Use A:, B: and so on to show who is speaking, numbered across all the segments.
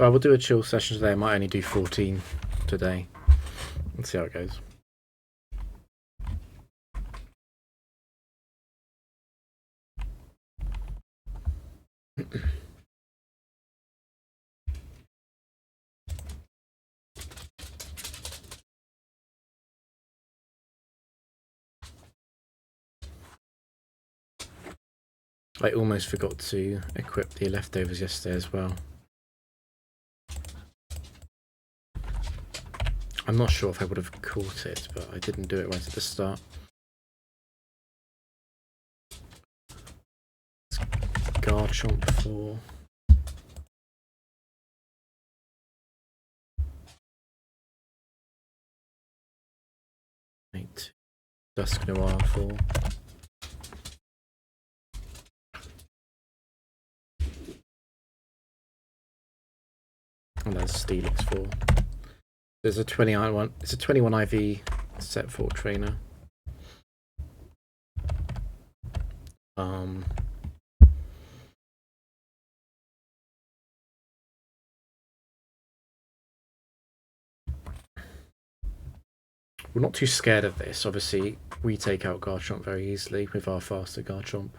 A: I will do a chill session today. I might only do 14 today. Let's see how it goes. I almost forgot to equip the leftovers yesterday as well. I'm not sure if I would have caught it, but I didn't do it right at the start. Garchomp 4. Right. Dusk Noir 4. And that's Steelix 4. There's a 21. It's a 21 IV set 4 trainer. We're not too scared of this. Obviously, we take out Garchomp very easily with our faster Garchomp.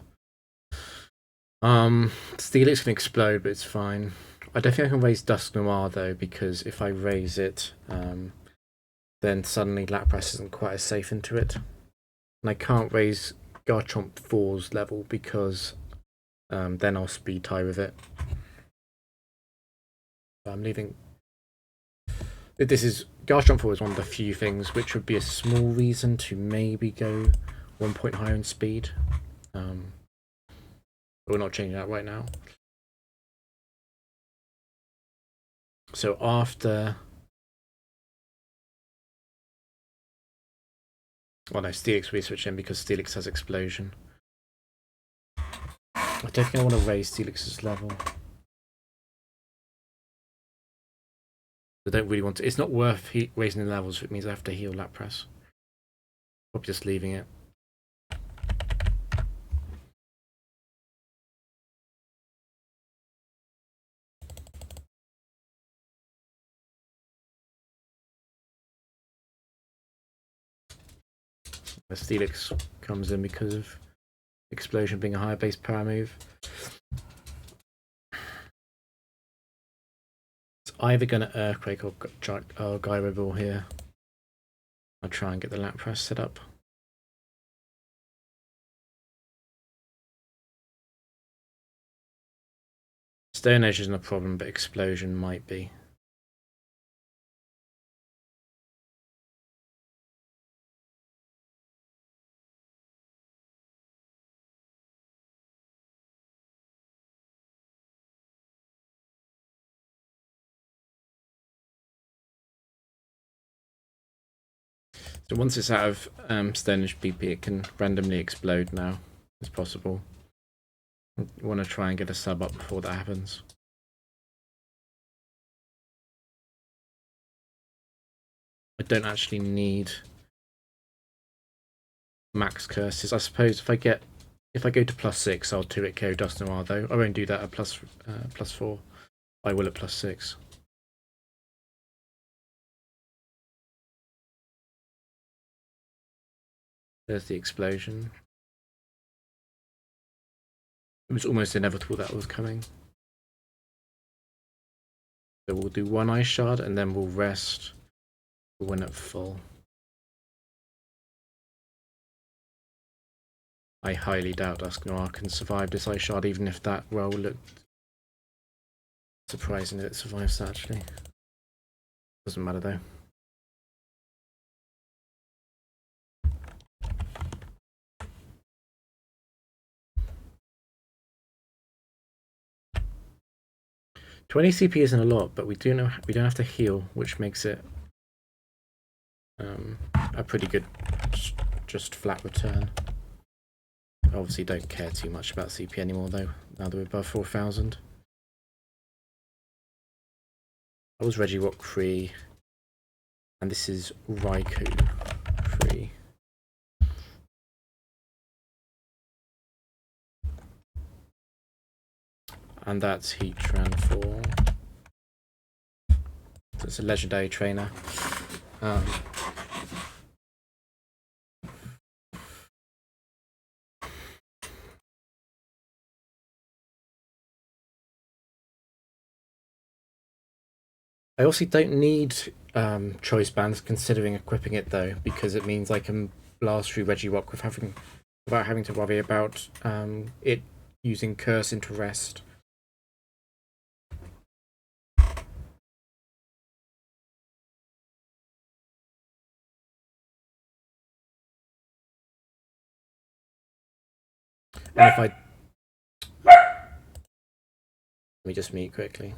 A: Steelix can explode, but it's fine. I don't think I can raise Dusk Noir though, because if I raise it, then suddenly Lapras isn't quite as safe into it. And I can't raise Garchomp 4's level because then I'll speed tie with it. So I'm leaving. This is Garchomp 4 is one of the few things which would be a small reason to maybe go 1 point higher in speed. But we're not changing that right now. So after, well no, Steelix we switch in because Steelix has Explosion. I don't think I want to raise Steelix's level. I don't really want to. It's not worth raising the levels if it means I have to heal Lapras. Probably just leaving it. The Steelix comes in because of Explosion being a higher base power move. It's either going to Earthquake or Gyro Ball here. I'll try and get the Lapras set up. Stone Edge isn't a problem, but Explosion might be. So once it's out of Stone Edge BP, it can randomly explode now. It's possible. You want to try and get a sub up before that happens. I don't actually need max curses. I suppose if I go to +6, I'll 2-hit KO Dust Noir though. I won't do that at +4. I will at +6. There's the Explosion. It was almost inevitable that was coming. So we'll do 1 Ice Shard and then we'll rest. We'll win at full. I highly doubt Dusk Noir can survive this Ice Shard, even if that roll looked surprising that it survives that actually. Doesn't matter though. $20 CP isn't a lot, but we don't have to heal, which makes it a pretty good just flat return. Obviously don't care too much about CP anymore though, now that we're above 4,000. That was Regirock free, and this is Raikou free. And that's Heatran 4. So it's a legendary trainer. I also don't need choice bands considering equipping it though, because it means I can blast through Regirock without having to worry about it using curse into rest. And if I let me just mute quickly.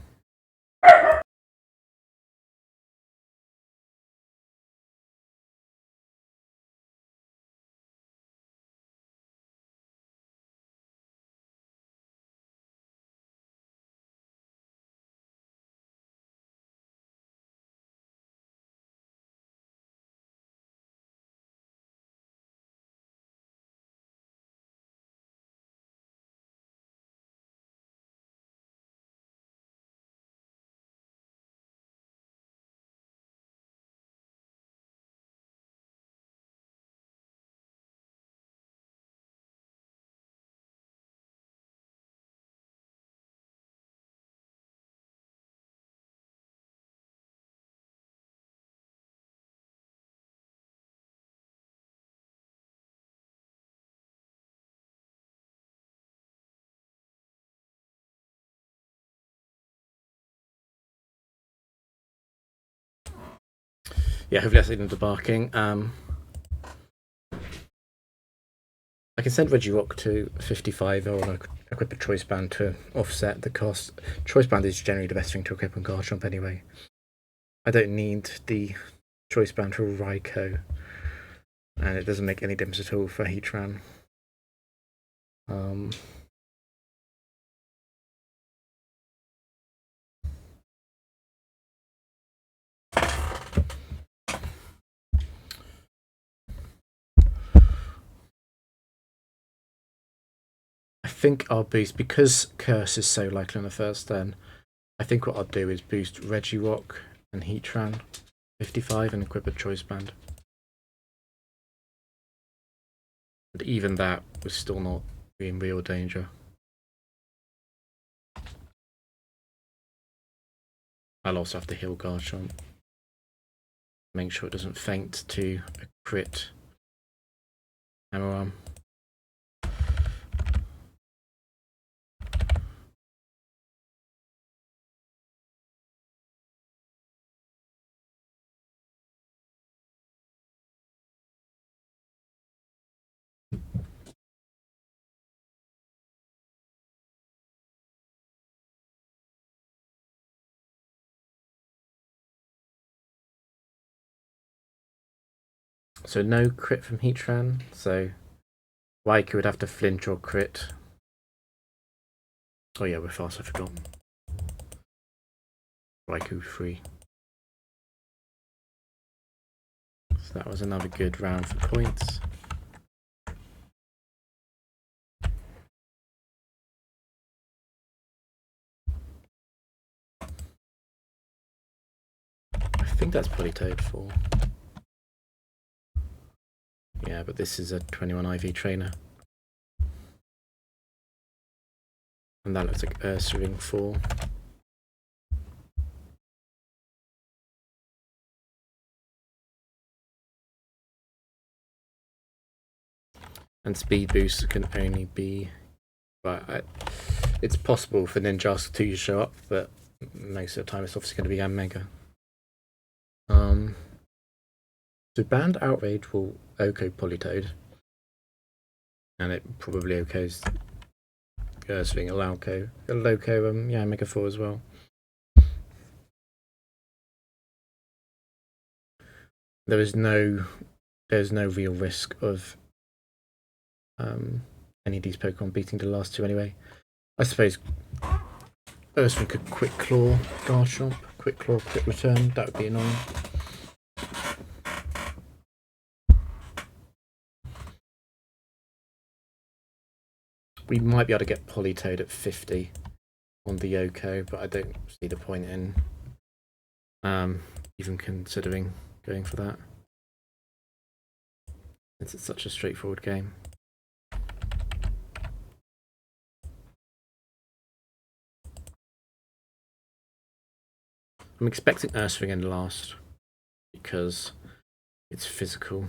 A: Yeah, hopefully that's leading to barking. I can send Regirock to 55 or equip a choice band to offset the cost. Choice band is generally the best thing to equip on Garchomp anyway. I don't need the choice band for Raikou, and it doesn't make any difference at all for Heatran. I think I'll boost, because Curse is so likely on the first turn, I think what I'll do is boost Regirock and Heatran 55 and equip a choice band. But even that was still not in real danger. I'll also have to heal Garchomp. Make sure it doesn't faint to a crit Hammer Arm. So no crit from Heatran, so Raikou would have to flinch or crit. Oh yeah, we're fast, I forgot. Raikou free. So that was another good round for points. I think that's Politoed for. Yeah, but this is a 21 IV trainer. And that looks like Ursaring 4. And speed boost can only be... But it's possible for Ninjask to show up, but most of the time it's obviously going to be Mega. So Band Outrage will OHKO Politoed. And it probably OHKOs Ursaring a Loco, Mega 4 as well. There's no real risk of any of these Pokemon beating the last two anyway. I suppose Ursaring could Quick Claw Garchomp, Quick Claw, Quick Return, that would be annoying. We might be able to get Politoed at 50 on the OHKO, but I don't see the point in Even considering going for that. It's such a straightforward game. I'm expecting Urswing in last because it's physical.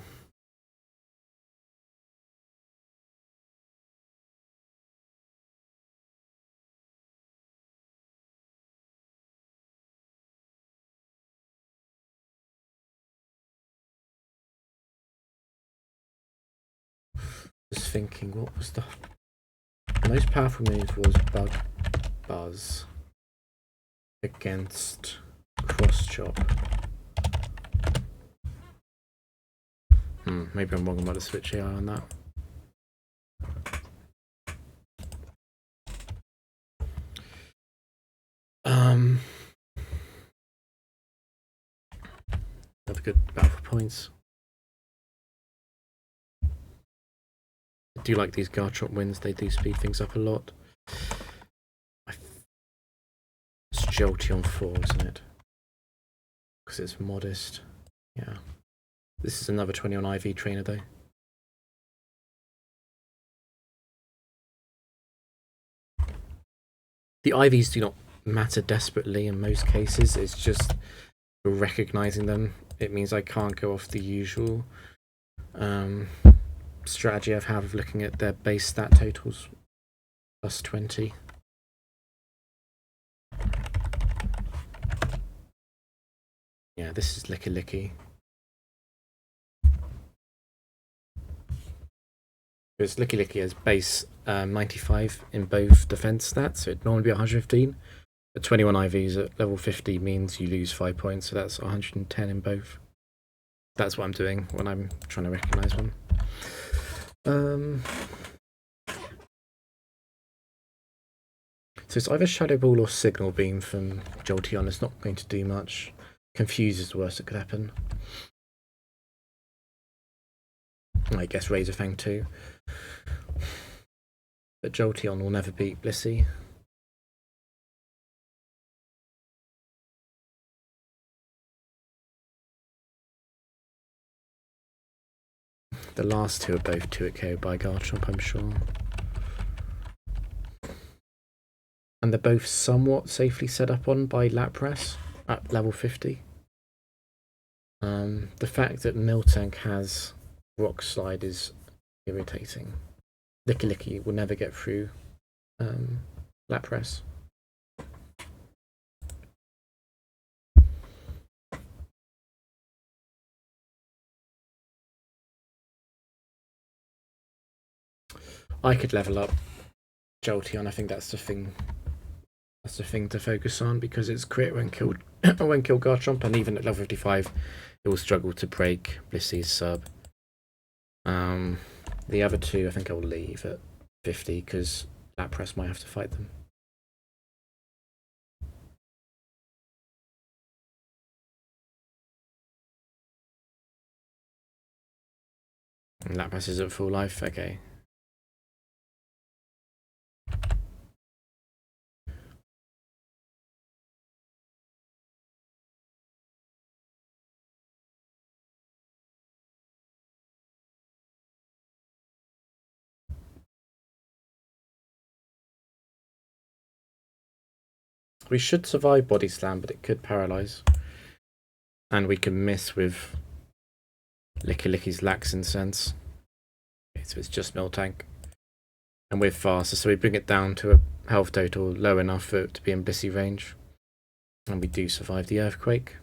A: Just thinking, what was the most powerful move? Was Bug Buzz against Cross Chop. Maybe I'm wrong about the Switch AI on that. Have a good battle for points. I do like these Garchomp wins, they do speed things up a lot. It's Jolteon 4, isn't it? Because it's modest. Yeah. This is another 20 on IV trainer though. The IVs do not matter desperately in most cases, it's just recognizing them. It means I can't go off the usual strategy I've had of looking at their base stat totals plus 20. Yeah, this is Licky Licky. Because Licky Licky has base 95 in both defense stats, so it'd normally be 115. But 21 IVs at level 50 means you lose 5 points, so that's 110 in both. That's what I'm doing when I'm trying to recognize one. So it's either Shadow Ball or Signal Beam from Jolteon. It's not going to do much. Confuse is the worst that could happen. I guess Razor Fang too. But Jolteon will never beat Blissey. The last two are both 2 at KO by Garchomp, I'm sure. And they're both somewhat safely set up on by Lapras at level 50. The fact that Miltank has Rock Slide is irritating. Licky Licky will never get through Lapras. I could level up Jolteon. I think that's the thing. That's the thing to focus on because it's crit when killed when kill Garchomp, and even at level 55, it will struggle to break Blissey's sub. The other two, I think I'll leave at 50 because Lapras might have to fight them. And Lapras is at full life. Okay. We should survive Body Slam, but it could paralyze. And we can miss with Licky Licky's Laxin Sense. Okay, so it's just Miltank. And we're faster, so we bring it down to a health total low enough for it to be in Blissey range. And we do survive the Earthquake.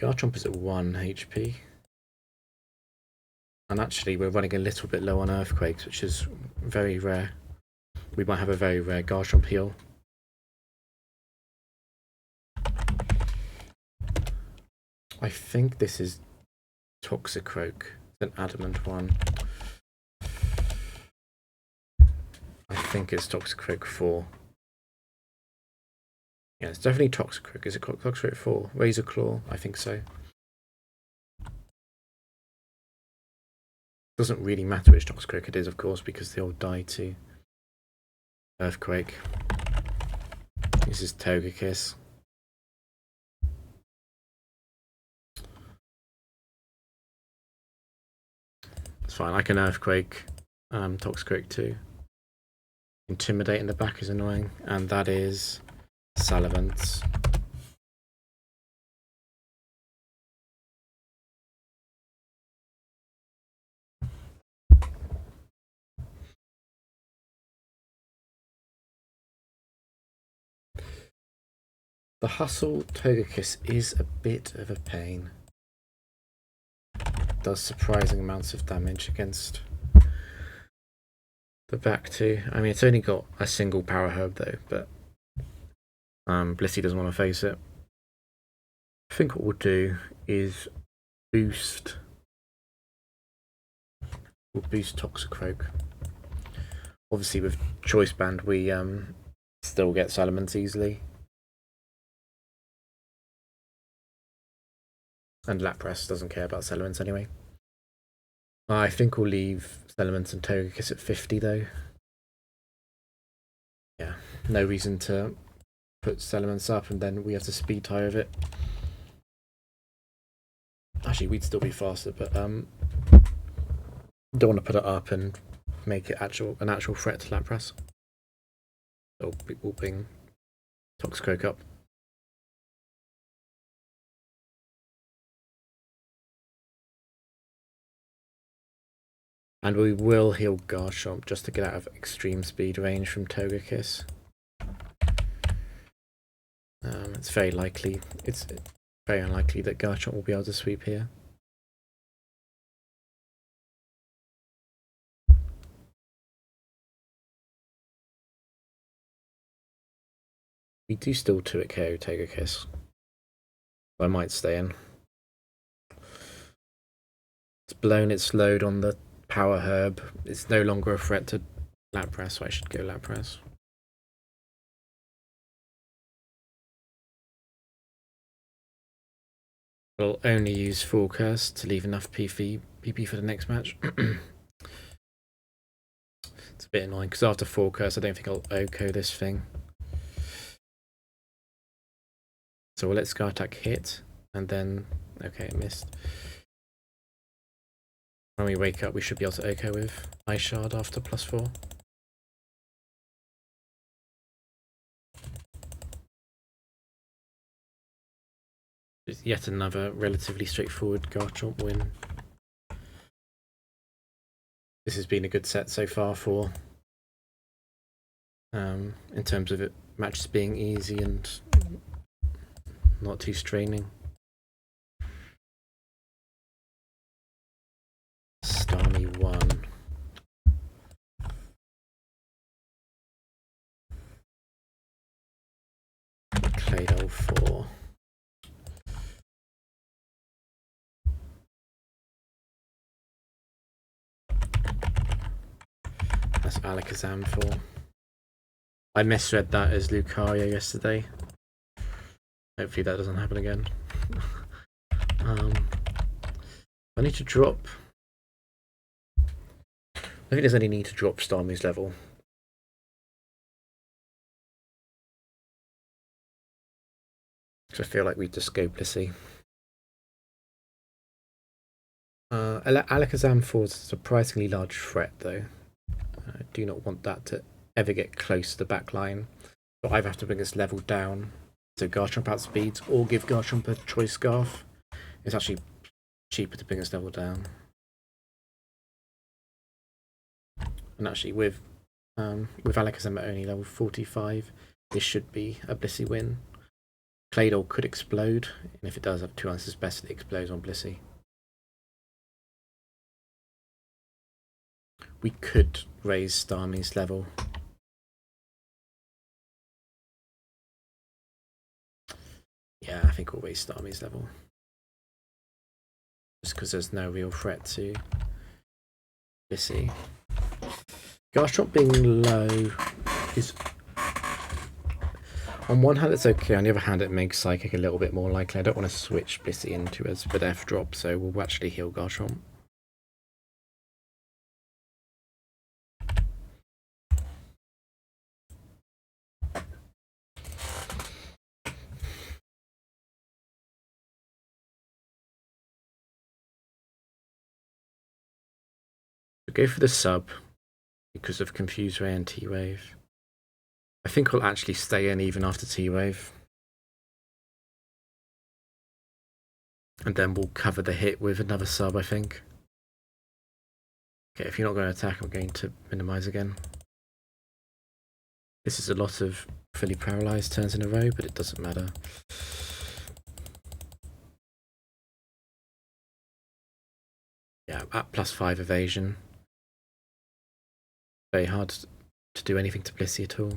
A: Garchomp is at 1 HP. And actually we're running a little bit low on Earthquakes, which is very rare. We might have a very rare Garchomp heal. I think this is Toxicroak. It's an adamant one. I think it's Toxicroak 4. Yeah, it's definitely Toxicroak. Is it Toxicroak 4? Razor Claw? I think so. Doesn't really matter which Toxicroak it is, of course, because they all die to Earthquake. This is Togekiss. It's fine, I can Earthquake Toxicroak too. Intimidate in the back is annoying, and that is Salamence. The Hustle Togekiss is a bit of a pain. It does surprising amounts of damage against the back too. I mean, it's only got a single Power Herb though, but Blissey doesn't want to face it. I think what we'll do is boost. We'll boost Toxicroak. Obviously, with Choice Band, we still get Salamence easily. And Lapras doesn't care about Salamence anyway. I think we'll leave Salamence and Togekiss at 50 though. Yeah, no reason to put Salamence up and then we have to speed tie of it. Actually, we'd still be faster, but don't want to put it up and make it an actual threat to Lapras. So we'll bring Toxicroak up. And we will heal Garchomp just to get out of extreme speed range from Togekiss. It's very likely. It's very unlikely that Garchomp will be able to sweep here. We do still 2-hit KO Togekiss. I might stay in. It's blown its load on the Power Herb. It's no longer a threat to Lapras, so I should go Lapras. I'll only use Full Curse to leave enough PP for the next match. It's a bit annoying because after Full Curse, I don't think I'll OHKO this thing. So we'll let Sky Attack hit, and then okay, it missed. When we wake up, we should be able to OHKO with Ice Shard after +4. It's yet another relatively straightforward Garchomp win. This has been a good set so far for in terms of it matches being easy and not too straining. Starmie 1. Claydol 4. That's Alakazam 4. I misread that as Lucario yesterday. Hopefully that doesn't happen again. I need to drop. I don't think there's any need to drop Starmie's level. Because I feel like we just go Blissey. Alakazam 4 is a surprisingly large threat though. I do not want that to ever get close to the back line. So I either have to bring this level down so Garchomp outspeeds, or give Garchomp a Choice Scarf. It's actually cheaper to bring this level down. And actually with Alakazam at only level 45, this should be a Blissey win. Claydol could explode, and if it does have 2 answers best, it explodes on Blissey. We could raise Starmie's level. Yeah, I think we'll raise Starmie's level. Just because there's no real threat to Blissey. Garchomp being low is... On one hand, it's okay. On the other hand, it makes Psychic a little bit more likely. I don't want to switch Blissey into a Spadef drop, so we'll actually heal Garchomp. Go for the sub because of Confuse Ray and T-Wave. I think we'll actually stay in even after T-Wave. And then we'll cover the hit with another sub, I think. Okay, if you're not going to attack, I'm going to minimize again. This is a lot of fully paralyzed turns in a row, but it doesn't matter. Yeah, at +5 evasion. Very hard to do anything to Blissey at all.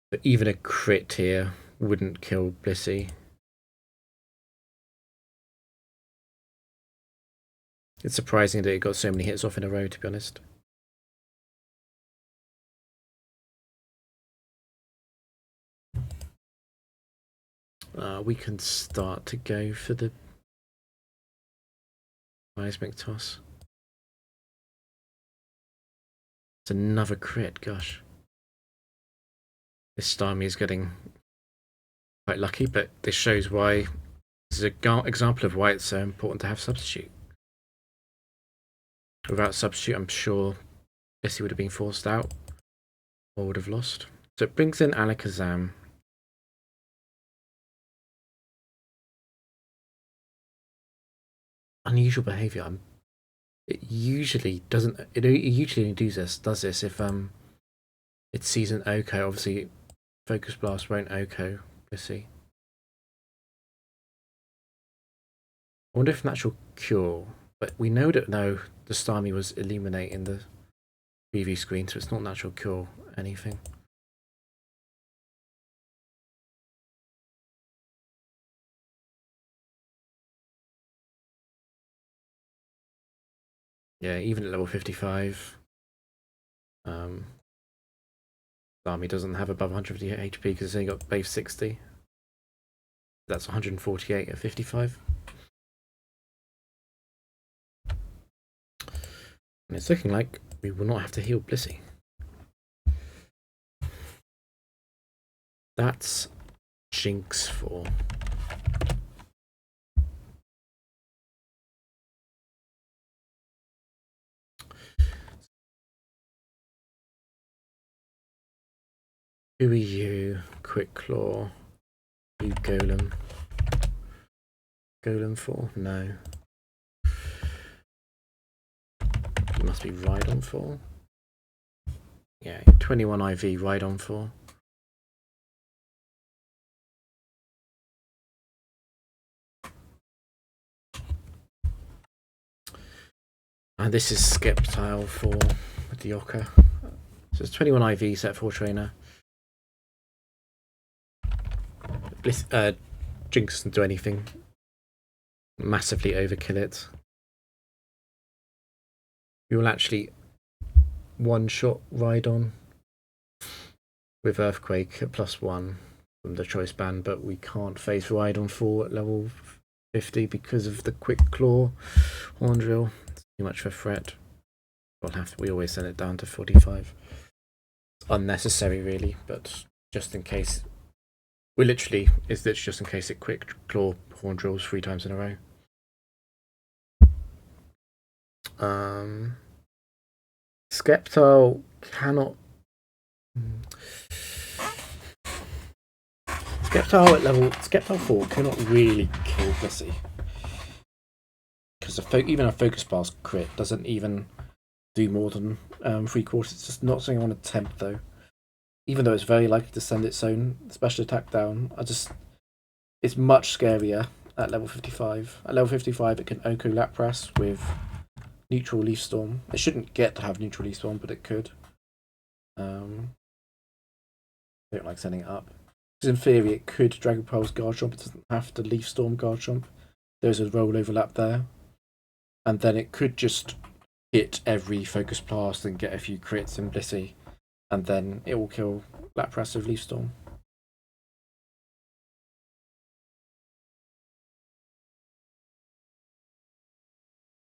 A: But even a crit here wouldn't kill Blissey. It's surprising that it got so many hits off in a row, to be honest. We can start to go for the Seismic Toss. It's another crit, gosh. This Starmie is getting quite lucky, but this shows why, this is an example of why it's so important to have Substitute. Without Substitute, I'm sure Blissey would have been forced out or would have lost. So it brings in Alakazam. Unusual behavior. It usually doesn't. It usually does this if it sees an Oko. Obviously, Focus Blast won't Oko Blissey. I wonder if Natural Cure, but we know that no, the Starmie was illuminating the preview screen, so it's not Natural Cure anything. Yeah, even at level 55, Starmie doesn't have above 150 HP because it's only got base 60. That's 148 at 55. And it's looking like we will not have to heal Blissey. That's Jinx 4. Who are you? Quick Claw. You Golem. Golem 4? No. You must be Rhydon 4. Yeah, 21 IV Rhydon 4. And this is Skeptile 4 with the Yoka. So it's 21 IV set 4 trainer. Jinx doesn't do anything. Massively overkill it. We will actually one-shot Rhydon with Earthquake at +1 from the choice band, but we can't face Rhydon 4 at level 50 because of the Quick Claw Horn Drill. It's too much of a threat. We always send it down to 45. It's unnecessary really, but just in case. It's literally just in case it Quick Claw Horn Drills 3 times in a row. Skeptile cannot. Skeptile 4 cannot really kill Blissey. Because even a Focus Blast crit doesn't even do more than 3/4. It's just not something I want to tempt though. Even though it's very likely to send its own special attack down, it's much scarier at level 55. At level 55 it can Oko Lapras with Neutral Leaf Storm. It shouldn't get to have Neutral Leaf Storm, but it could. Don't like sending it up. Because in theory it could Dragon Pulse Garchomp, it doesn't have to Leaf Storm Garchomp. There's a roll overlap there. and then it could just hit every focus blast and get a few crits and Blissey, and then it will kill Lapras with Leaf Storm.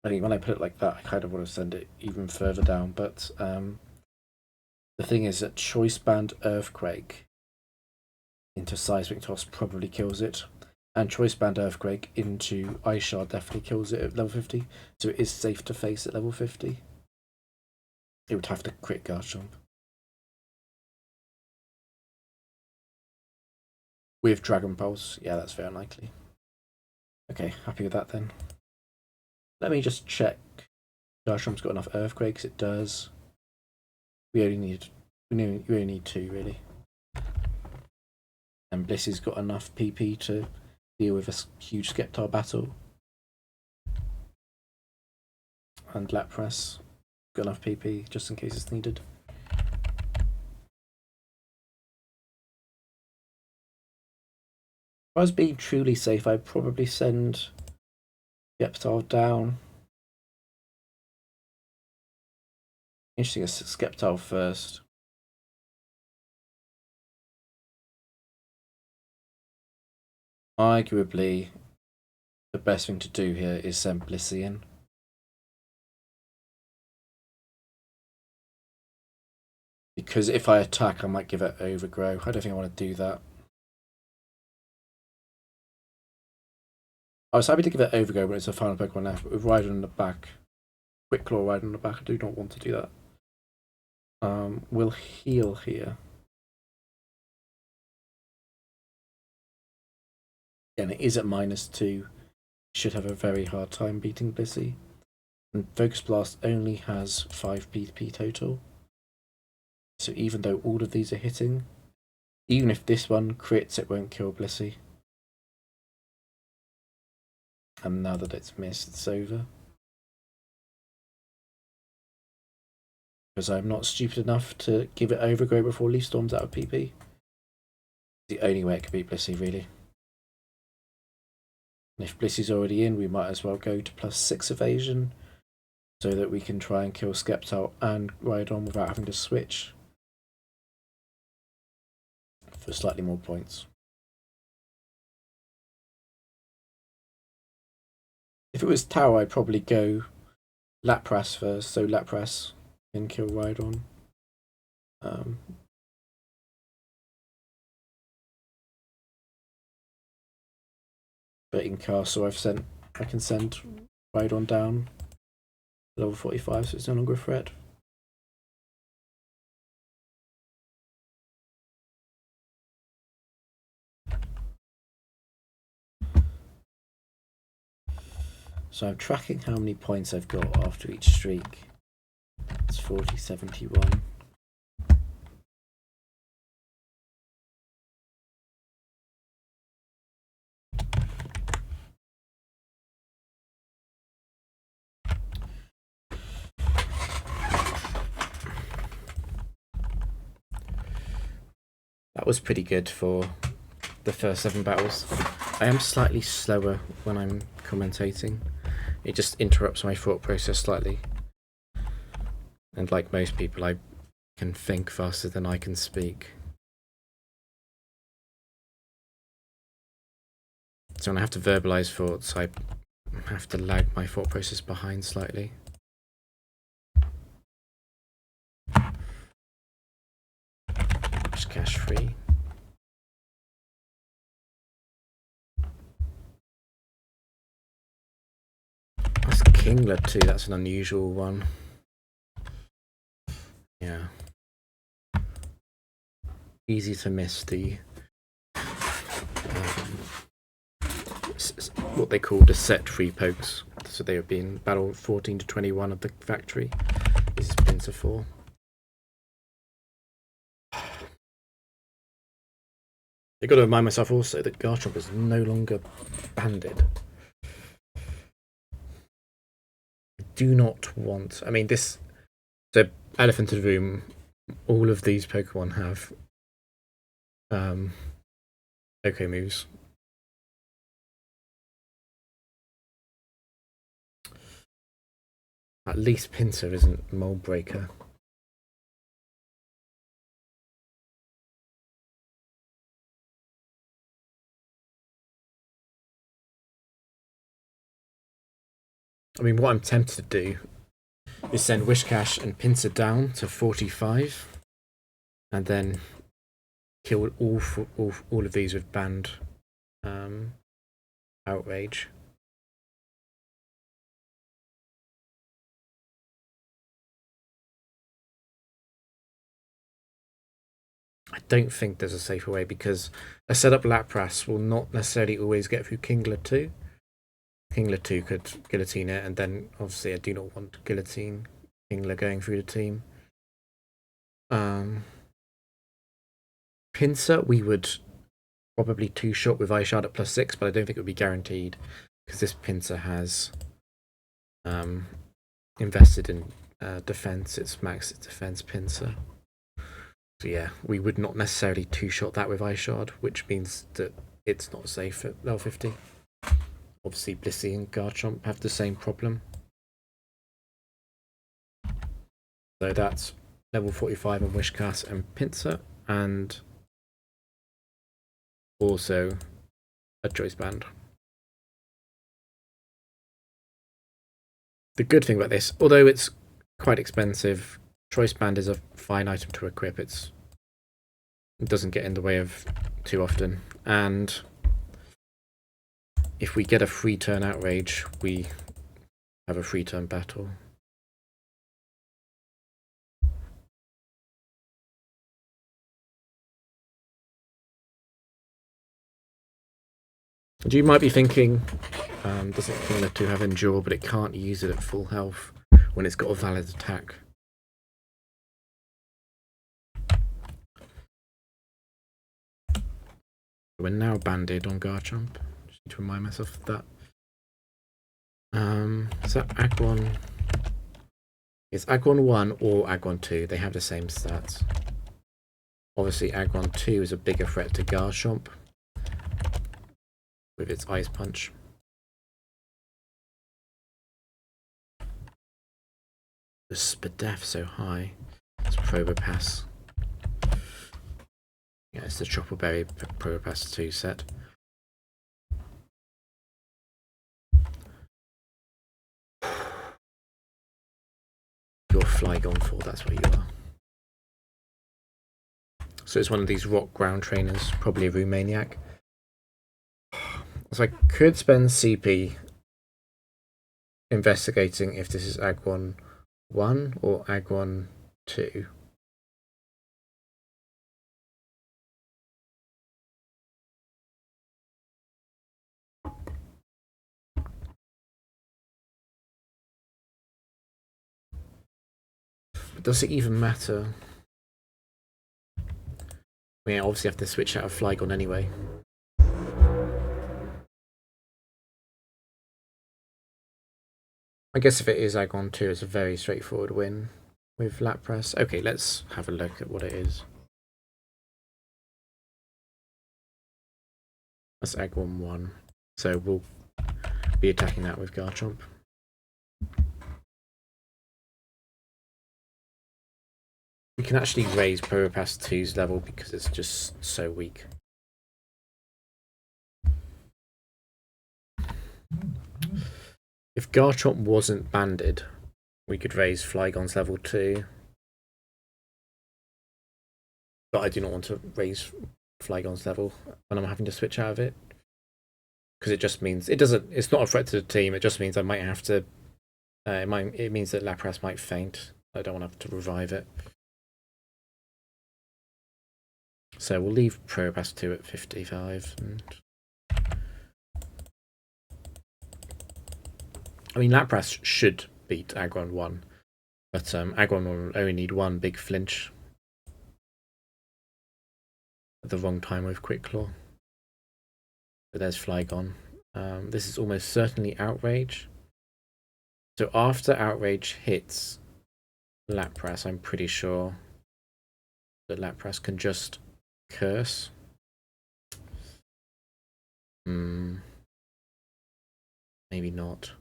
A: I think when I put it like that, I kind of want to send it even further down, but the thing is that Choice Band Earthquake into Seismic Toss probably kills it, and Choice Band Earthquake into Ice Shard definitely kills it at level 50, so it is safe to face at level 50. It would have to crit Garchomp. With Dragon Pulse, yeah, that's very unlikely. Okay, happy with that then. Let me just check. Garchomp's got enough Earthquakes, it does. We only need 2 really. And Blissey's got enough PP to deal with a huge Sceptile battle. And Lapras got enough PP just in case it's needed. If I was being truly safe, I'd probably send Sceptile down. Interesting, a Sceptile first. Arguably, the best thing to do here is send Blissey in. Because if I attack, I might give it Overgrow. I don't think I want to do that. I was happy to give it Overgrow when it's a final Pokemon left, but with Rhydon in the back, Quick Claw Rhydon in the back, I do not want to do that. We'll heal here. Again, it is at -2. Should have a very hard time beating Blissey. And Focus Blast only has 5 PP total. So even though all of these are hitting, even if this one crits, it won't kill Blissey. And now that it's missed, it's over. Because I'm not stupid enough to give it Overgrow before Leaf Storm's out of PP. The only way it could beat Blissey, really. And if Blissey's already in, we might as well go to +6 evasion, so that we can try and kill Sceptile and Rhydon without having to switch for slightly more points. If it was Tower, I'd probably go Lapras first, so Lapras can kill Rhydon. But in Castle, I can send Rhydon down level 45, so it's no longer a threat. So I'm tracking how many points I've got after each streak. It's 40, 71. That was pretty good for the first 7 battles. I am slightly slower when I'm commentating. It just interrupts my thought process slightly. And like most people, I can think faster than I can speak. So when I have to verbalize thoughts, I have to lag my thought process behind slightly. Just cash free. That's Kingler too, that's an unusual one. Yeah. Easy to miss the what they called a set free pokes. So they would be in battle 14 to 21 of the factory. This is Pincer 4. I got to remind myself also that Garchomp is no longer banded. I do not want. I mean, this. So, Elephant in the Room, all of these Pokemon have OK moves. At least Pincer isn't Mold Breaker. I mean, what I'm tempted to do is send Wishcash and Pincer down to 45, and then kill all of these with banned Outrage. I don't think there's a safer way, because a setup Lapras will not necessarily always get through Kingler 2. Kingler 2 could guillotine it, and then obviously I do not want guillotine Kingler going through the team. Pincer we would probably two-shot with Eyeshard at +6, but I don't think it would be guaranteed, because this Pincer has invested in defense. It's max defense Pincer. So yeah, we would not necessarily two-shot that with Eyeshard, which means that it's not safe at level 50. Obviously, Blissey and Garchomp have the same problem. So that's level 45 on Wishcast and Pincer, and also a Choice Band. The good thing about this, although it's quite expensive, Choice Band is a fine item to equip. It doesn't get in the way of too often, and if we get a free turn Outrage, we have a free turn battle. And you might be thinking, doesn't Kingler 2 have Endure, but it can't use it at full health when it's got a valid attack? We're now banded on Garchomp. Just need to remind myself of that. So Aggron is Aggron 1 or Aggron 2. They have the same stats. Obviously, Aggron 2 is a bigger threat to Garchomp with its Ice Punch. The Spadef so high. It's Probopass. Yeah, it's the Troppleberry Probopass 2 set. You're Flygon 4, that's what you are. So it's one of these rock ground trainers, probably a Roomaniac. So I could spend CP investigating if this is Aggron 1 or Aggron 2. But does it even matter? We obviously have to switch out of Flygon anyway. I guess if it is Aggron 2, it's a very straightforward win with Lapras. Okay, let's have a look at what it is. That's Aggron 1. So we'll be attacking that with Garchomp. We can actually raise Probopass 2's level because it's just so weak. If Garchomp wasn't banded, we could raise Flygon's level 2. But I do not want to raise Flygon's level when I'm having to switch out of it. Because it just means it's not a threat to the team, it just means I might have to it means that Lapras might faint. I don't want to have to revive it. So we'll leave Probopass 2 at 55 and I mean, Lapras should beat Aggron 1, but Aggron will only need one big flinch at the wrong time with Quick Claw. But there's Flygon. This is almost certainly Outrage. So after Outrage hits Lapras, I'm pretty sure that Lapras can just Curse. Maybe not.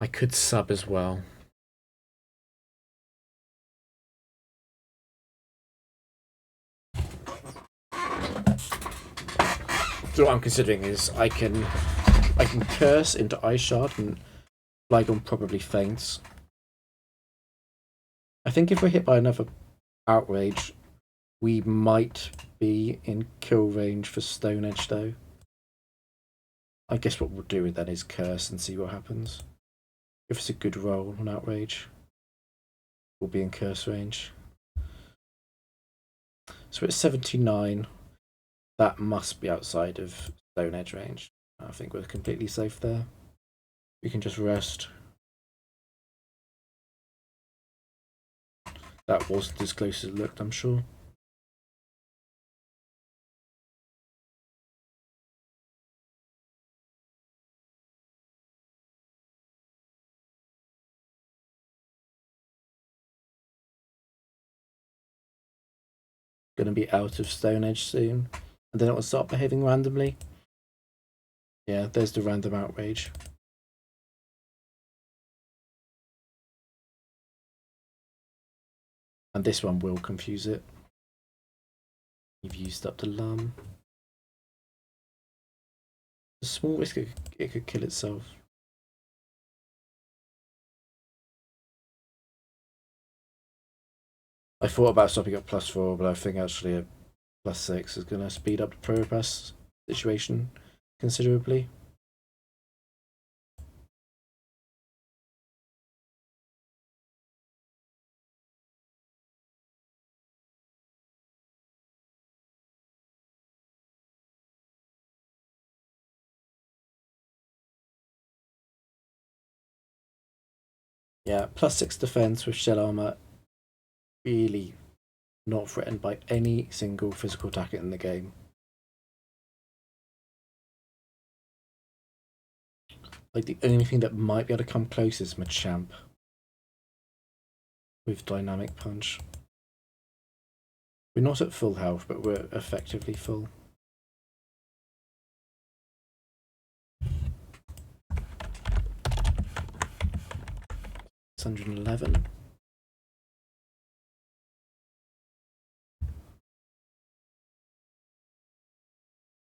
A: I could sub as well. So what I'm considering is I can curse into Ice Shard and Flygon probably faints. I think if we're hit by another Outrage, we might be in kill range for Stone Edge though. I guess what we'll do then is curse and see what happens. If it's a good roll on Outrage, we'll be in curse range. So it's 79. That must be outside of Stone Edge range. I think we're completely safe there. We can just rest. That wasn't as close as it looked, I'm sure. Going to be out of Stone Edge soon. And then it will start behaving randomly. Yeah, there's the random Outrage. And this one will confuse it. You've used up the Lum. A small risk it could kill itself. I thought about stopping at +4, but I think actually a +6 is going to speed up the Propass situation considerably. Yeah, +6 defense with shell armor. Really not threatened by any single physical attack in the game. Like the only thing that might be able to come close is Machamp with Dynamic Punch. We're not at full health, but we're effectively full. $611.